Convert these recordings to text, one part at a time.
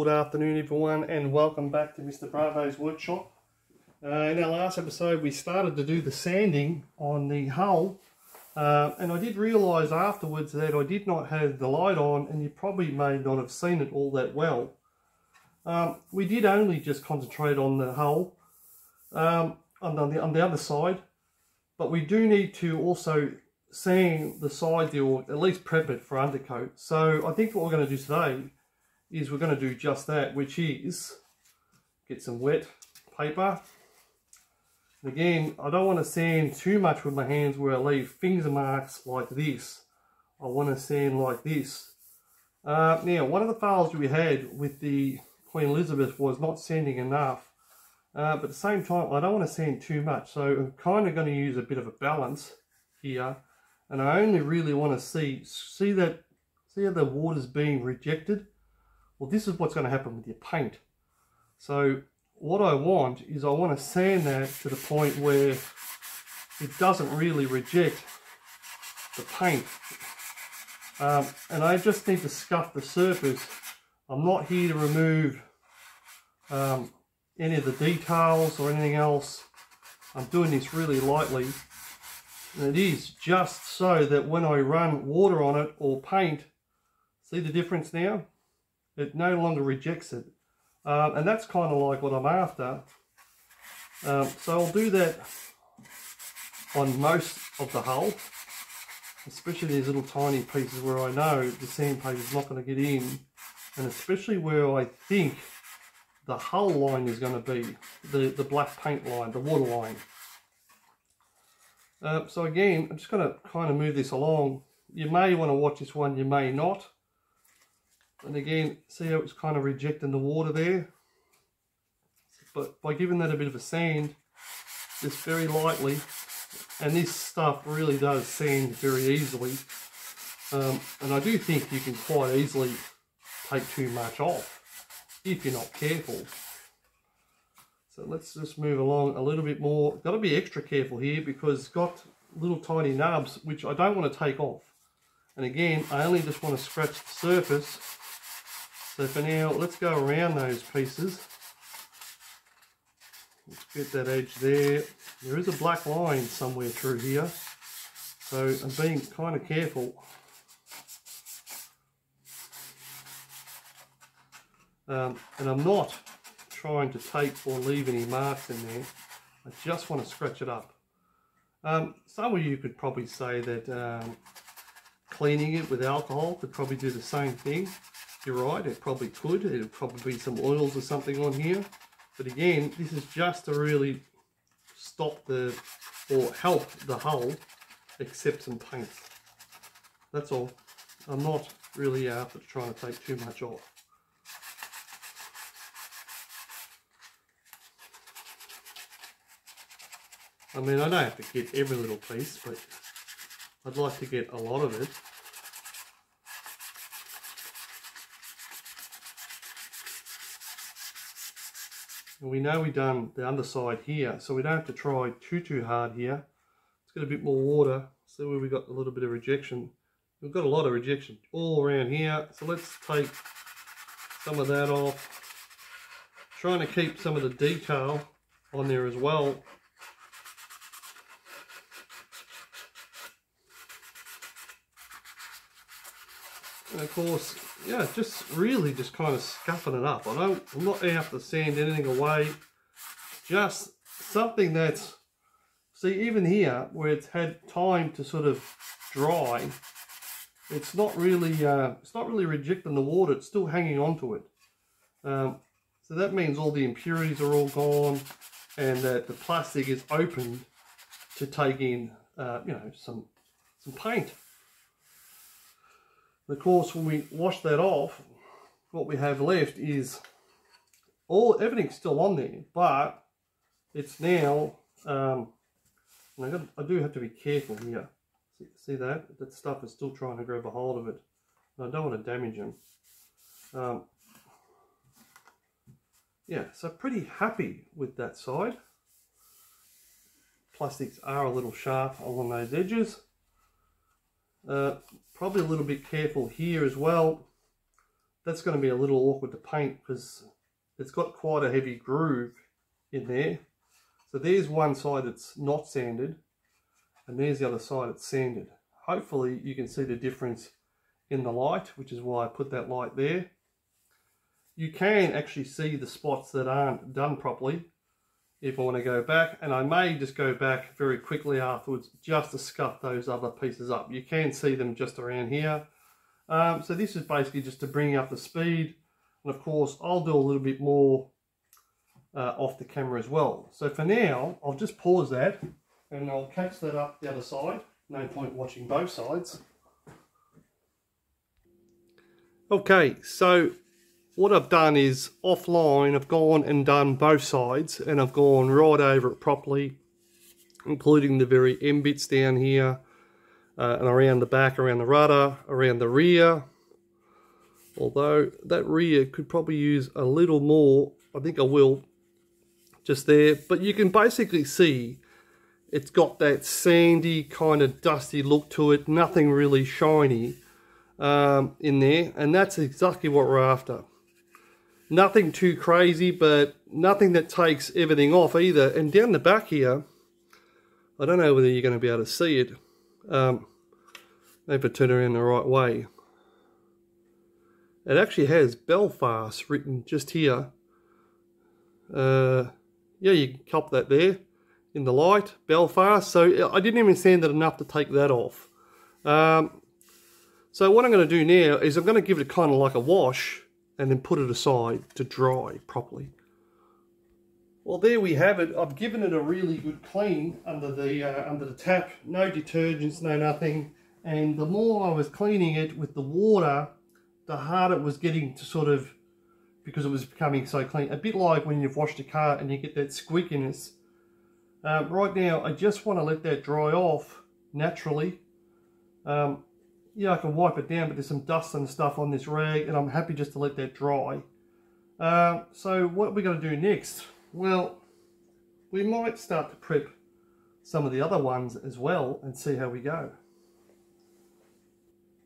Good afternoon everyone, and welcome back to Mr. Bravo's workshop. In our last episode we started to do the sanding on the hull, and I did realise afterwards that I did not have the light on, and you probably may not have seen it all that well. We did only just concentrate on the hull on the other side, but we do need to also sand the side, or at least prep it for undercoat. So I think what we're going to do today is we're going to do just that, which is get some wet paper. And again, I don't want to sand too much with my hands where I leave finger marks like this. I want to sand like this. Now, one of the fails we had with the Queen Elizabeth was not sanding enough. But at the same time, I don't want to sand too much. So I'm kind of going to use a bit of a balance here. And I only really want to see how the water's being rejected. Well, this is what's going to happen with your paint. So what I want is I want to sand that to the point where it doesn't really reject the paint. And I just need to scuff the surface. I'm not here to remove any of the details or anything else. I'm doing this really lightly. And it is just so that when I run water on it or paint, see the difference now? It no longer rejects it. And that's kind of like what I'm after. So I'll do that on most of the hull, especially these little tiny pieces where I know the sandpaper is not going to get in, and especially where I think the hull line is going to be, the black paint line, the water line. So again, I'm just going to kind of move this along. You may want to watch this one, you may not. And again, see how it's kind of rejecting the water there? But by giving that a bit of a sand, just very lightly, and this stuff really does sand very easily. And I do think you can quite easily take too much off if you're not careful. So let's just move along a little bit more. Got to be extra careful here because it's got little tiny nubs which I don't want to take off. And again, I only just want to scratch the surface. So for now, let's go around those pieces. Let's get that edge there. There is a black line somewhere through here, so I'm being kind of careful. And I'm not trying to take or leave any marks in there. I just want to scratch it up. Some of you could probably say that cleaning it with alcohol could probably do the same thing. You're right, it probably could. It'll probably be some oils or something on here. But again, this is just to really stop or help the hull accept some paint. That's all. I'm not really after trying to take too much off. I mean, I don't have to get every little piece, but I'd like to get a lot of it. And we know we've done the underside here, so we don't have to try too hard here. Let's get a bit more water. See where we got a little bit of rejection. We've got a lot of rejection all around here, so let's take some of that off. Trying to keep some of the detail on there as well. And of course, yeah, just really just kind of scuffing it up. I'm not out to sand anything away. Just something that's, see, even here where it's had time to sort of dry, it's not really rejecting the water. It's still hanging onto it. So that means all the impurities are all gone, and that the plastic is open to take in, you know, some paint. Of course, when we wash that off, what we have left is everything's still on there, but it's now, and I do have to be careful here. See that? That stuff is still trying to grab a hold of it. And I don't want to damage them. Yeah, so pretty happy with that side. Plastics are a little sharp along those edges. Probably a little bit careful here as well. that's going to be a little awkward to paint because it's got quite a heavy groove in there. So there's one side that's not sanded, and there's the other side that's sanded. Hopefully you can see the difference in the light, which is why I put that light there. You can actually see the spots that aren't done properly if I want to go back, and I may just go back very quickly afterwards just to scuff those other pieces up. You can see them just around here. So this is basically just to bring up the speed, and of course I'll do a little bit more off the camera as well. So for now I'll just pause that and I'll catch that up the other side. No point watching both sides. Okay, so what I've done is offline I've gone and done both sides, and I've gone right over it properly, including the very end bits down here and around the back, around the rudder, around the rear. Although that rear could probably use a little more, I think I will, just there. But you can basically see it's got that sandy kind of dusty look to it, nothing really shiny in there, and that's exactly what we're after. Nothing too crazy, but nothing that takes everything off either. And down the back here, I don't know whether you're going to be able to see it. Maybe I turn around the right way. It actually has Belfast written just here. Yeah, you can cop that there in the light, Belfast. So I didn't even sand it enough to take that off. So what I'm going to do now is I'm going to give it kind of like a wash and then put it aside to dry properly. Well, there we have it. I've given it a really good clean under the tap. No detergents, no nothing. And the more I was cleaning it with the water, the harder it was getting to sort of, because it was becoming so clean. A bit like when you've washed a car and you get that squeakiness. Right now, I just want to let that dry off naturally. Yeah, I can wipe it down, but there's some dust and stuff on this rag, and I'm happy just to let that dry. So what are we going to do next? Well, we might start to prep some of the other ones as well and see how we go.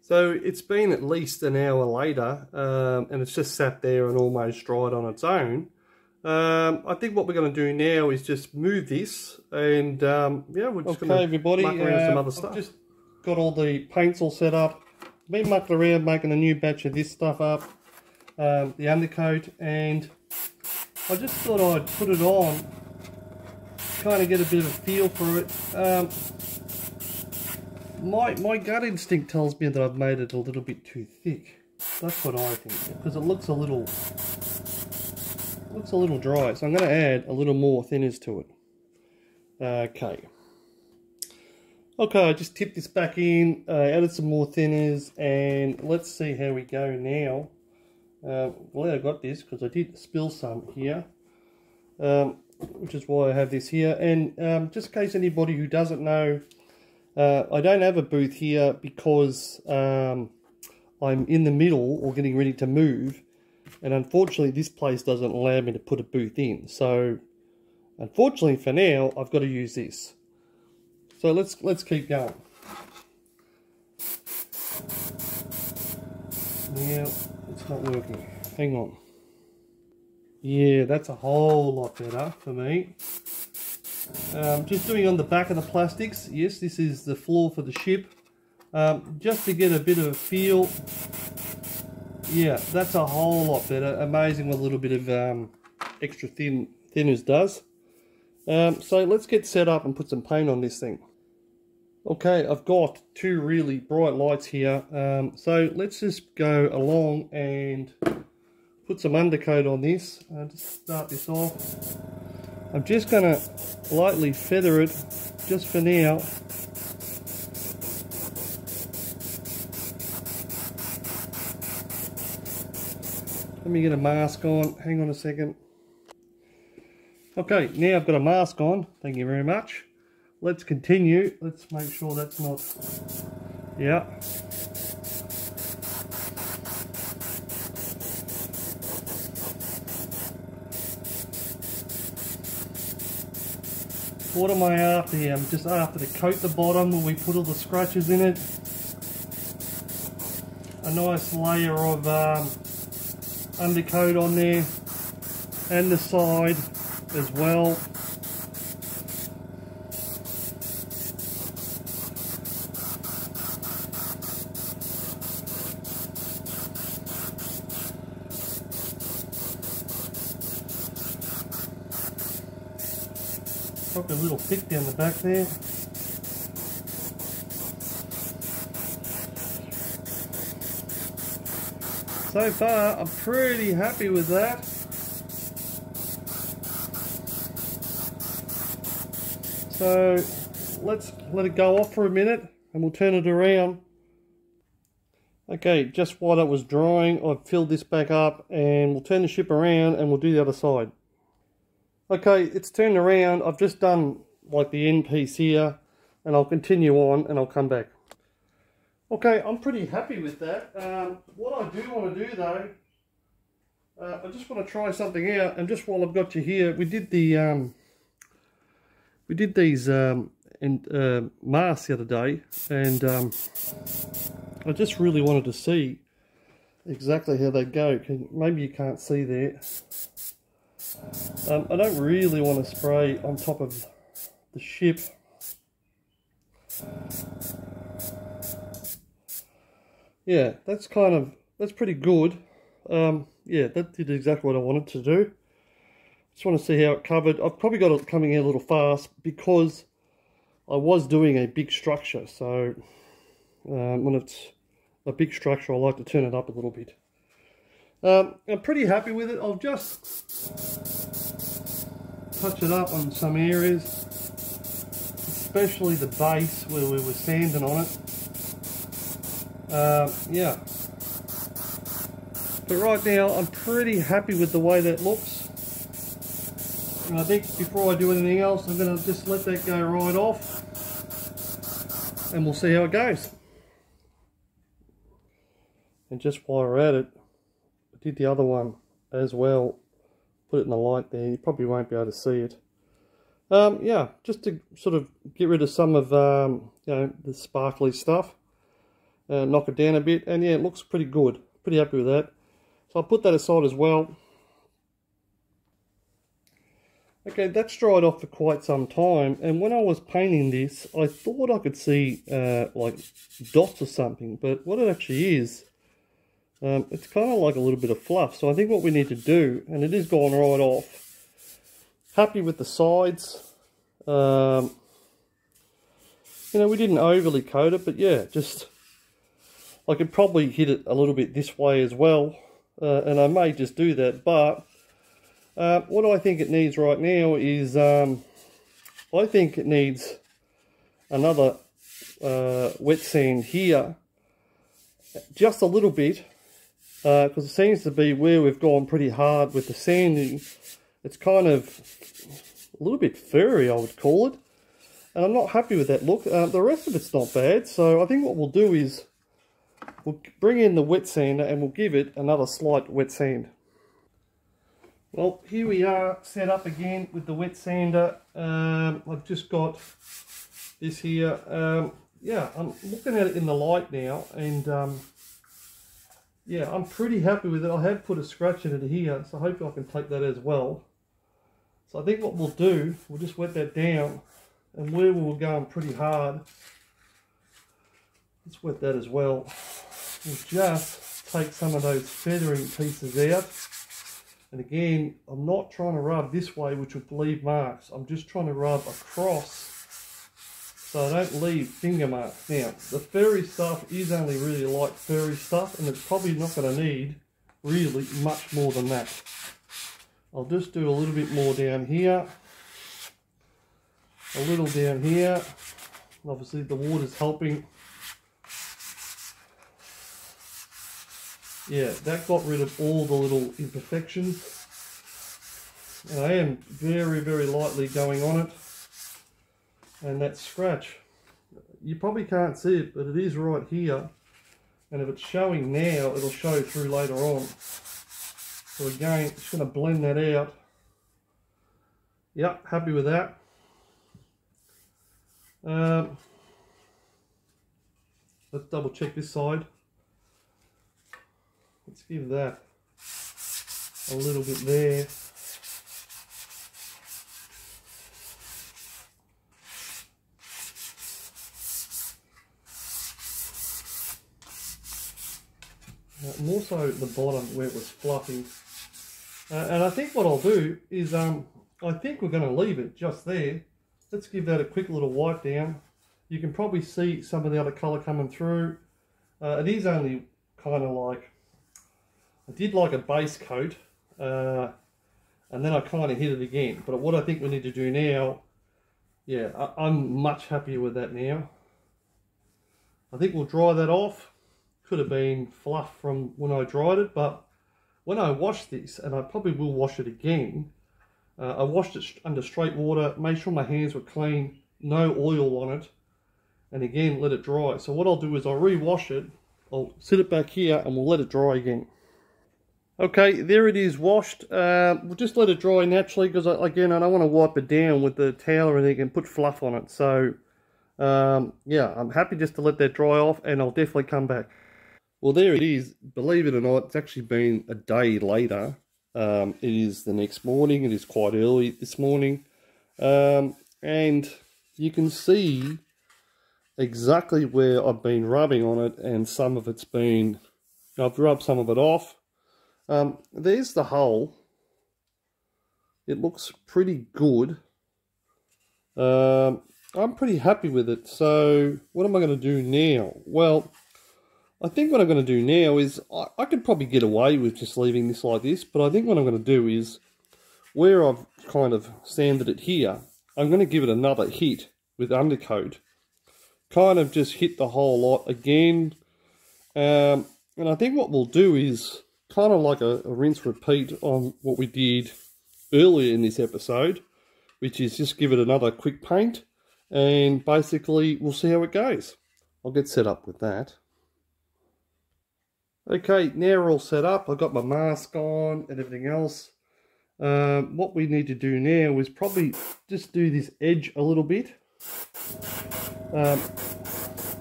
So it's been at least an hour later, and it's just sat there and almost dried on its own. I think what we're going to do now is just move this, and yeah, we're just going to everybody, muck around some other stuff. I've just got all the paints all set up. Been mucking around making a new batch of this stuff up, the undercoat, and I just thought I'd put it on, kind of get a bit of a feel for it. My gut instinct tells me that I've made it a little bit too thick. That's what I think, because it looks a little dry. So I'm going to add a little more thinners to it. Okay, I just tipped this back in, added some more thinners, and let's see how we go now. Glad I got this because I did spill some here, which is why I have this here. And just in case anybody who doesn't know, I don't have a booth here because I'm in the middle or getting ready to move, and unfortunately this place doesn't allow me to put a booth in. So unfortunately for now I've got to use this. So let's keep going. Now it's not working. Hang on. Yeah, that's a whole lot better for me. Just doing on the back of the plastics. Yes, this is the floor for the ship. Just to get a bit of a feel. Yeah, that's a whole lot better. Amazing what a little bit of extra thinners does. So let's get set up and put some paint on this thing. Okay, I've got two really bright lights here. So let's just go along and put some undercoat on this. Just start this off. I'm just going to lightly feather it just for now. Let me get a mask on. Hang on a second. Okay, now I've got a mask on. Thank you very much. Let's continue. Let's make sure that's not... Yeah. What am I after here? I'm just after to coat the bottom where we put all the scratches in it. A nice layer of undercoat on there and the side as well. Probably a little thick down the back there. So far, I'm pretty happy with that. So let's let it go off for a minute and we'll turn it around. Okay, just while that was drying, I've filled this back up and we'll turn the ship around and we'll do the other side. Okay, it's turned around. I've just done like the end piece here and I'll continue on and I'll come back. Okay, I'm pretty happy with that. What I do want to do though, I just want to try something out, and just while I've got you here, we did these masks the other day, and I just really wanted to see exactly how they go. Maybe you can't see there. I don't really want to spray on top of the ship. Yeah, that's pretty good. Yeah, that did exactly what I wanted to do. Just want to see how it covered. I've probably got it coming in a little fast because I was doing a big structure. So when it's a big structure, I like to turn it up a little bit. I'm pretty happy with it. I'll just touch it up on some areas, especially the base where we were sanding on it. Yeah, but right now I'm pretty happy with the way that looks, and I think before I do anything else I'm going to just let that go right off and we'll see how it goes. And just while we're at it, I did the other one as well, put it in the light there. You probably won't be able to see it. Yeah, just to sort of get rid of some of you know, the sparkly stuff. Knock it down a bit, and yeah, it looks pretty good. Pretty happy with that. So I'll put that aside as well. Okay, that's dried off for quite some time, and when I was painting this, I thought I could see like dots or something, but what it actually is, it's kind of like a little bit of fluff. So I think what we need to do, and it is gone right off. Happy with the sides. You know, we didn't overly coat it, but yeah, just I could probably hit it a little bit this way as well, and I may just do that. But what I think it needs right now is, I think it needs another wet sand here, just a little bit, because it seems to be where we've gone pretty hard with the sanding. It's kind of a little bit furry, I would call it, and I'm not happy with that look. The rest of it's not bad, so I think what we'll do is we'll bring in the wet sander and we'll give it another slight wet sand. Well, here we are set up again with the wet sander. I've just got this here. Yeah, I'm looking at it in the light now, and yeah, I'm pretty happy with it. I have put a scratch in it here, so hopefully I can take that as well. So I think what we'll do, we'll just wet that down, and where we were going pretty hard, let's wet that as well. We'll just take some of those feathering pieces out. And again, I'm not trying to rub this way, which would leave marks. I'm just trying to rub across so I don't leave finger marks. Now, the furry stuff is only really light furry stuff, and it's probably not going to need really much more than that. I'll just do a little bit more down here, a little down here. Obviously the water's helping. Yeah, that got rid of all the little imperfections. And I am very, very lightly going on it. And that scratch, you probably can't see it, but it is right here. And if it's showing now, it'll show through later on. So again, just going to blend that out. Yep, happy with that. Let's double check this side. Let's give that a little bit there. More so at the bottom where it was fluffy. And I think what I'll do is, I think we're going to leave it just there. Let's give that a quick little wipe down. You can probably see some of the other colour coming through. It is only kind of like, I did like a base coat, and then I kind of hit it again. But what I think we need to do now, yeah, I'm much happier with that now. I think we'll dry that off. Could have been fluff from when I dried it, but when I washed this, and I probably will wash it again, I washed it under straight water, made sure my hands were clean, no oil on it, and again let it dry. So what I'll do is I'll re-wash it, I'll sit it back here and we'll let it dry again. Okay, there it is washed. We'll just let it dry naturally because again I don't want to wipe it down with the towel or anything and put fluff on it. So yeah, I'm happy just to let that dry off and I'll definitely come back. Well, there it is. Believe it or not, it's actually been a day later. It is the next morning. It is quite early this morning. And you can see exactly where I've been rubbing on it, and some of it's been, I've rubbed some of it off. There's the hole. It looks pretty good. I'm pretty happy with it. So what am I going to do now? Well, I think what I'm going to do now is, I could probably get away with just leaving this like this, but I think what I'm going to do is, where I've kind of sanded it here, I'm going to give it another hit with undercoat. Kind of just hit the whole lot again. And I think what we'll do is, kind of like a rinse repeat on what we did earlier in this episode, which is just give it another quick paint, and basically we'll see how it goes. I'll get set up with that. Okay, now we're all set up. I've got my mask on and everything else. What we need to do now is probably just do this edge a little bit. I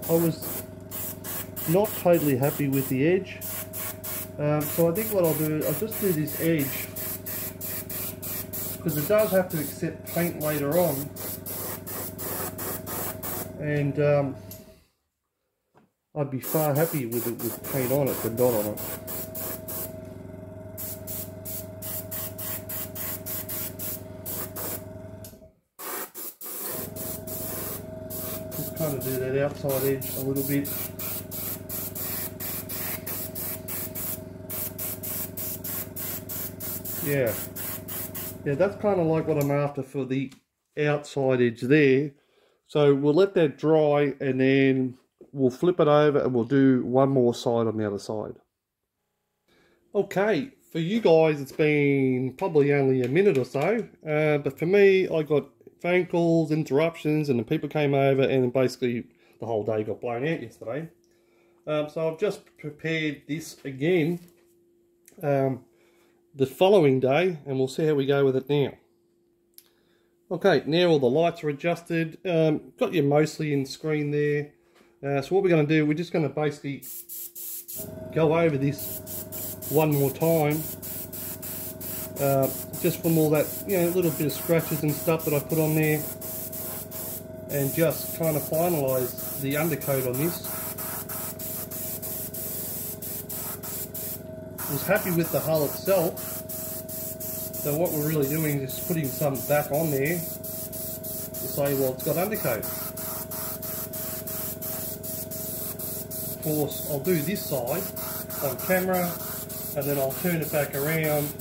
was not totally happy with the edge. So I think what I'll do, I'll just do this edge, because it does have to accept paint later on. And I'd be far happier with it with paint on it than not on it. Just kind of do that outside edge a little bit. Yeah, that's kind of like what I'm after for the outside edge there. So we'll let that dry and then we'll flip it over and we'll do one more side on the other side. Okay, for you guys it's been probably only a minute or so, but for me I got phone calls, interruptions, and the people came over and basically the whole day got blown out yesterday. So I've just prepared this again the following day, and we'll see how we go with it now. Okay, now all the lights are adjusted. Got you mostly in screen there. So what we're going to do, we're just going to basically go over this one more time. Just from all that, little bit of scratches and stuff that I put on there. And just kind of finalise the undercoat on this. I was happy with the hull itself. So what we're really doing is putting some back on there to say, well, it's got undercoat. Of course, I'll do this side on camera, and then I'll turn it back around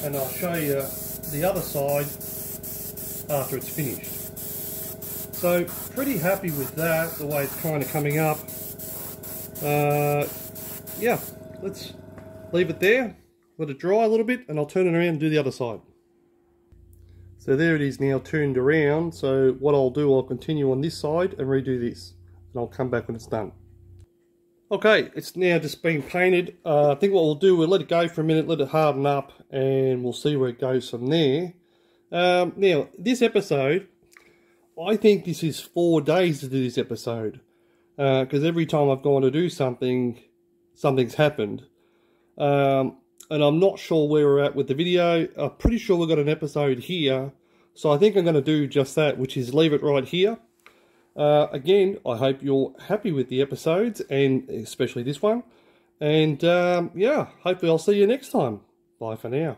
and I'll show you the other side after it's finished. So pretty happy with that, the way it's kind of coming up. Yeah, let's leave it there, let it dry a little bit, and I'll turn it around and do the other side. So there it is now turned around. So what I'll do, I'll continue on this side and redo this, and I'll come back when it's done. Okay, it's now just been painted. I think what we'll do, we'll let it go for a minute, let it harden up, and we'll see where it goes from there. Now, this episode, I think this is 4 days to do this episode. Because every time I've gone to do something, something's happened. and I'm not sure where we're at with the video. I'm pretty sure we've got an episode here, so I think I'm going to do just that, which is leave it right here. Again, I hope you're happy with the episodes, and especially this one. And yeah, hopefully I'll see you next time. Bye for now.